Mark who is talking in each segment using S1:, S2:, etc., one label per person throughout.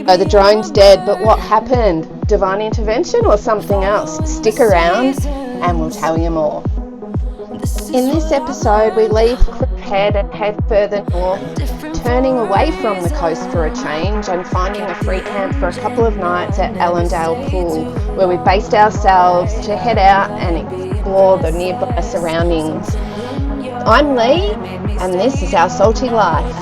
S1: Oh, the drone's dead, but what happened? Divine intervention or something else? Stick around and we'll tell you more. In this episode, we leave Cliffhead and head further north, turning away from the coast for a change and finding a free camp for a couple of nights at Ellendale Pool, where we based ourselves to head out and explore the nearby surroundings. I'm Lee, and this is Our Salty Life.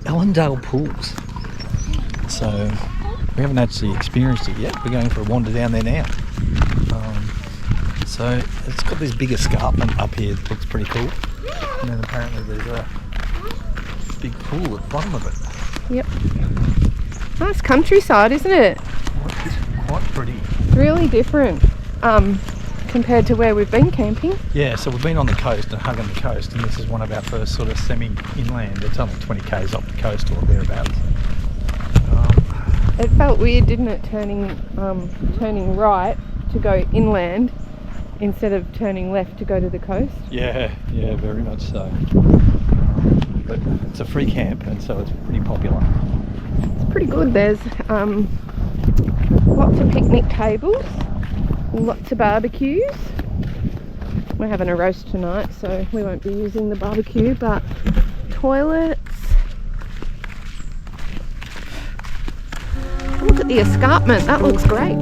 S2: Ellendale Pools. So we haven't actually experienced it yet. We're going for a wander down there now. So it's got this big escarpment up here that looks pretty cool. And then apparently there's a big pool at the bottom of it.
S1: Yep. Nice countryside, isn't it?
S2: Quite pretty.
S1: Really different compared to where we've been camping.
S2: Yeah, so we've been on the coast and hugging the coast, and this is one of our first sort of semi-inland. It's only 20 k's off the coast or thereabouts.
S1: It felt weird, didn't it, turning right to go inland instead of turning left to go to the coast?
S2: Yeah, very much so. But it's a free camp, and so it's pretty popular.
S1: It's pretty good. There's lots of picnic tables, lots of barbecues. We're having a roast tonight, so we won't be using the barbecue, but toilets. Look at the escarpment, that looks great.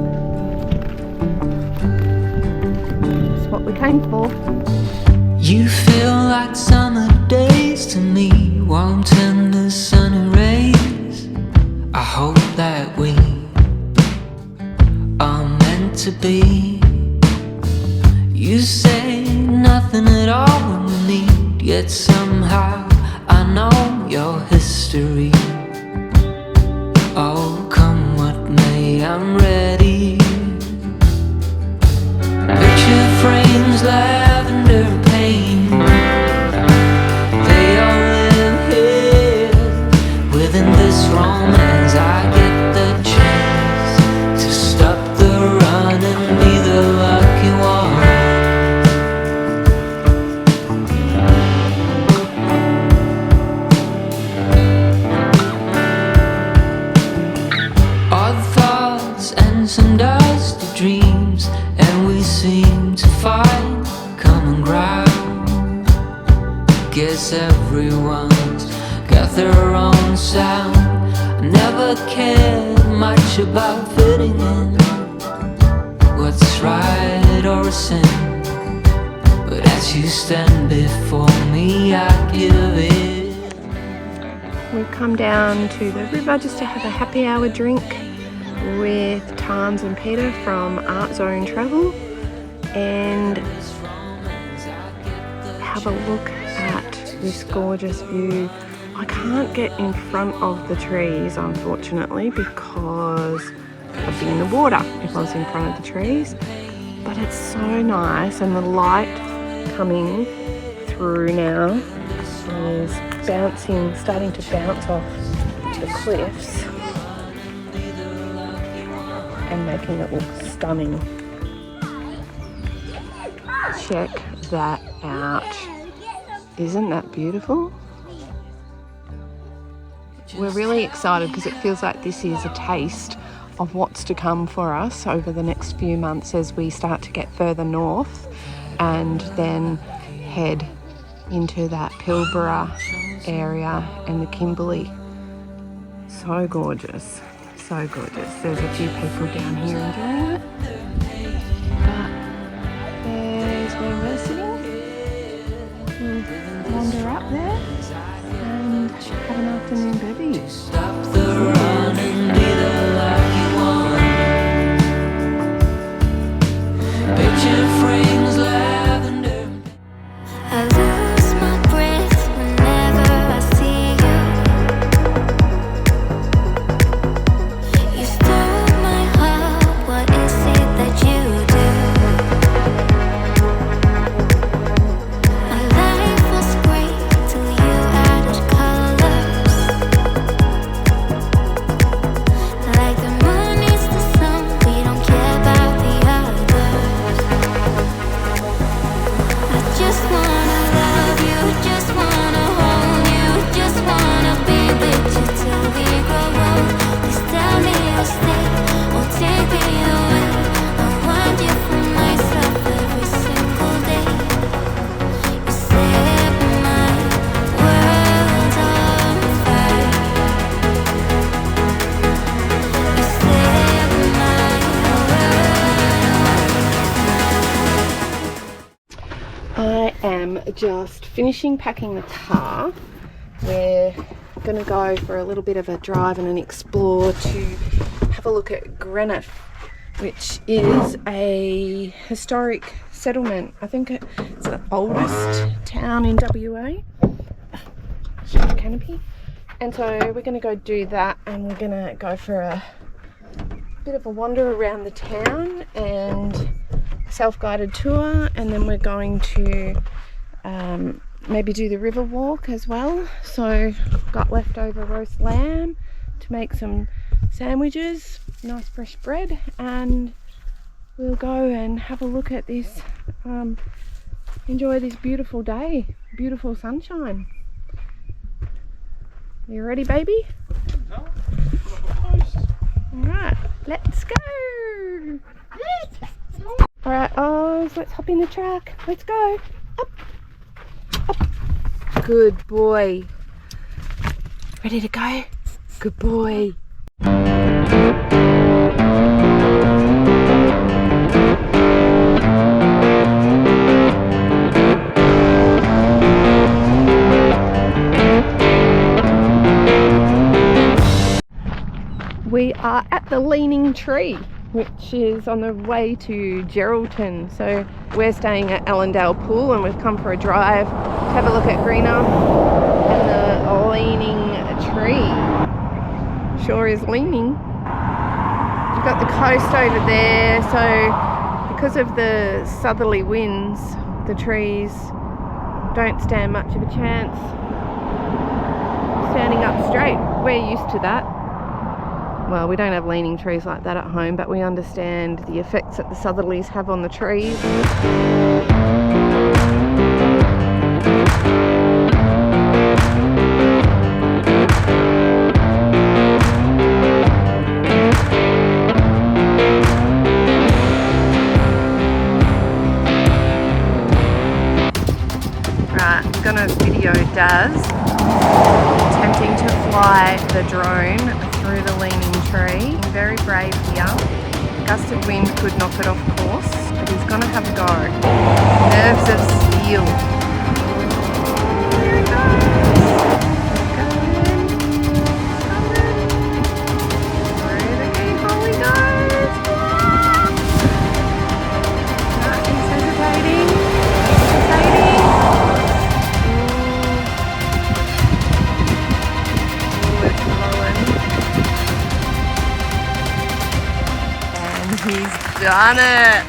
S1: That's what we came for.
S3: You feel like summer days to me, warm tender sunny rays. I hope that we are meant to be. You say nothing at all when we meet, yet somehow I know your history. Oh, come what may, I'm ready. Picture frames, lavender paint, they all live here within this romance. I get the chance to stop the run and be the lucky one. Odd thoughts and some dusty dreams, and we seem to find common ground. Guess everyone's got their own sound. I never cared much about fitting in, what's right or a sin. But as you stand before me, I give in.
S1: We've come down to the river just to have a happy hour drink with Tans and Peter from Art Zone Travel and have a look at this gorgeous view. I can't get in front of the trees, unfortunately, because I'd be in the water if I was in front of the trees, but it's so nice, and the light coming through now is starting to bounce off the cliffs and making it look stunning. Check that out. Isn't that beautiful? We're really excited because it feels like this is a taste of what's to come for us over the next few months as we start to get further north and then head into that Pilbara area and the Kimberley. So gorgeous, so gorgeous. There's a few people down here enjoying it. But there's where we're sitting. We'll wander up there and have an afternoon bevy.
S3: Stop the run and be the lucky one. Picture frames, lavender.
S4: I lose my breath whenever I see you.
S1: just finishing packing the car. We're going to go for a little bit of a drive and an explore to have a look at Greenough, which is a historic settlement. I think it's the oldest town in WA. Canopy. And so we're going to go do that, and we're going to go for a bit of a wander around the town and self-guided tour, and then we're going to maybe do the river walk as well. So I've got leftover roast lamb to make some sandwiches, nice fresh bread, and we'll go and have a look at this, enjoy this beautiful day, beautiful sunshine. You ready, baby? Alright, let's go! Alright, Oz, let's hop in the truck. Let's go. Up. Up. Good boy. Ready to go? Good boy. We are at the Leaning Tree, which is on the way to Geraldton. So we're staying at Ellendale Pool, and we've come for a drive to have a look at Greenough and the Leaning Tree. Sure is leaning. We've got the coast over there, so because of the southerly winds, the trees don't stand much of a chance standing up straight. We're used to that. Well, we don't have leaning trees like that at home, but we understand the effects that the southerlies have on the trees. Right, I'm gonna video Daz attempting to fly the drone through the Leaning Tree. Very brave here. Gusted wind could knock it off course, but he's gonna have a go. Nerves of steel. Here he goes. Through the keyhole he goes. Right, he's hesitating. He's done it!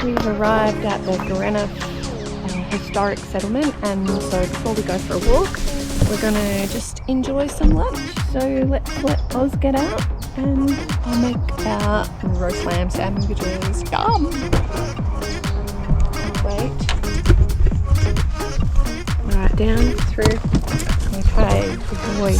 S1: We've arrived at the Greenough historic settlement, and so before we go for a walk, we're going to just enjoy some lunch. So let's let Oz get out, and I'll make our roast lamb sandwiches. Yum! Wait. Alright, down, through. Okay, good boy.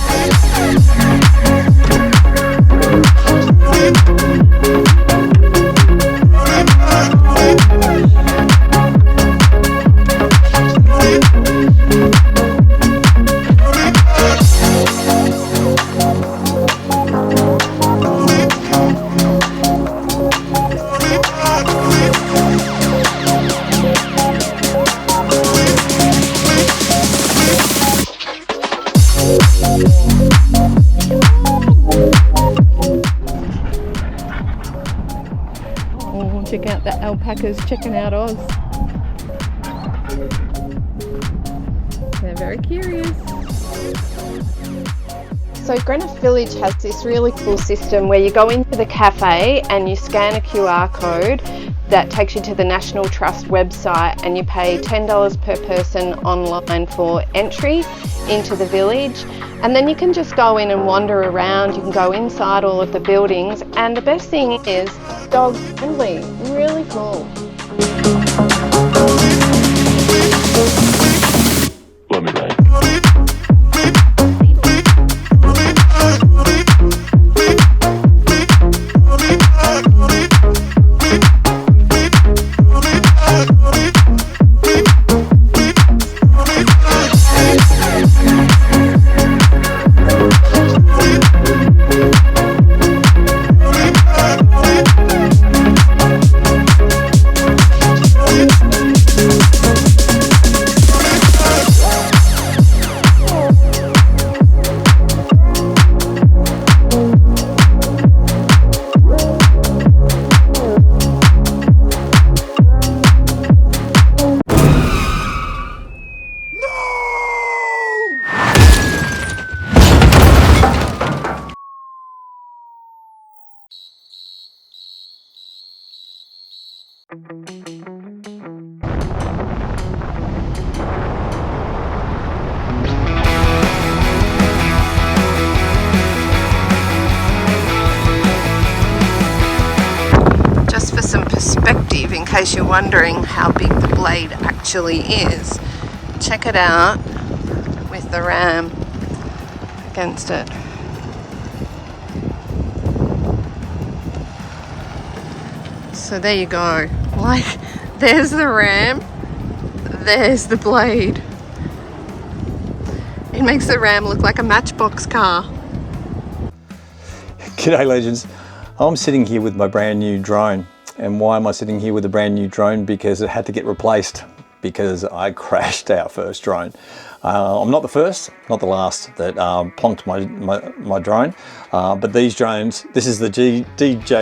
S1: Oh, check out the alpacas checking out Oz. They're very curious. So Greenough Village has this really cool system where you go into the cafe and you scan a QR code that takes you to the National Trust website, and you pay $10 per person online for entry into the village, and then you can just go in and wander around. You can go inside all of the buildings, and the best thing is dog friendly. Really cool.
S5: Let me ride.
S1: Just for some perspective, in case you're wondering how big the blade actually is, check it out with the ram against it. So there you go. Like, there's the ram, there's the blade. It makes the ram look like a matchbox car.
S2: G'day legends. I'm sitting here with my brand new drone. And why am I sitting here with a brand new drone? Because it had to get replaced because I crashed our first drone. I'm not the first, not the last that plonked my drone, but these drones, this is the DJI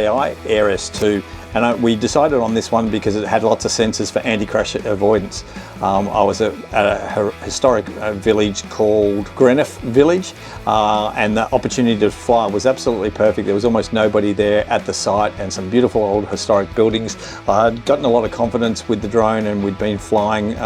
S2: Air S2, and we decided on this one because it had lots of sensors for anti-crash avoidance. I was at a historic village called Greenough Village, and the opportunity to fly was absolutely perfect. There was almost nobody there at the site, and some beautiful old historic buildings. I'd gotten a lot of confidence with the drone, and we'd been flying.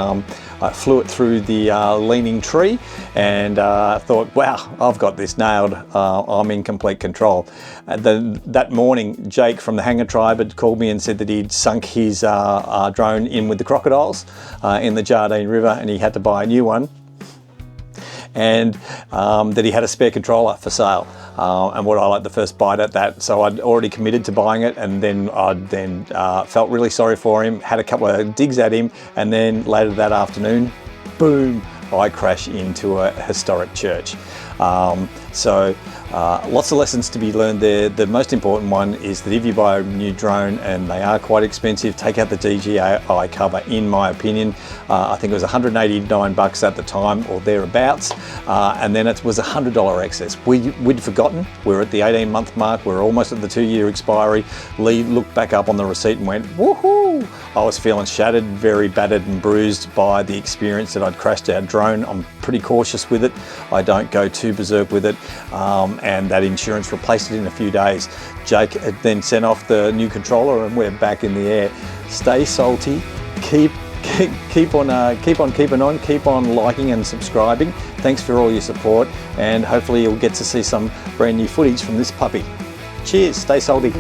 S2: I flew it through the leaning tree, and thought, wow, I've got this nailed. I'm in complete control. That morning, Jake from the Hanger Tribe had called me and said that he'd sunk his drone in with the crocodiles in the Geraldton River, and he had to buy a new one, and that he had a spare controller for sale. And what I like the first bite at that, so I'd already committed to buying it, and then I felt really sorry for him, had a couple of digs at him, and then later that afternoon, boom, I crash into a historic church. Lots of lessons to be learned there. The most important one is that if you buy a new drone, and they are quite expensive, take out the DJI cover, in my opinion. I think it was $189 at the time or thereabouts, and then it was $100 excess. We'd forgotten. We're at the 18-month mark. We're almost at the 2-year expiry. Lee looked back up on the receipt and went, woohoo! I was feeling shattered, very battered and bruised by the experience that I'd crashed our drone. I'm pretty cautious with it. I don't go too berserk with it, and that insurance replaced it in a few days. Jake had then sent off the new controller, and we're back in the air. Stay salty, keep on keeping on, keep on liking and subscribing. Thanks for all your support, and hopefully you'll get to see some brand new footage from this puppy. Cheers, stay salty.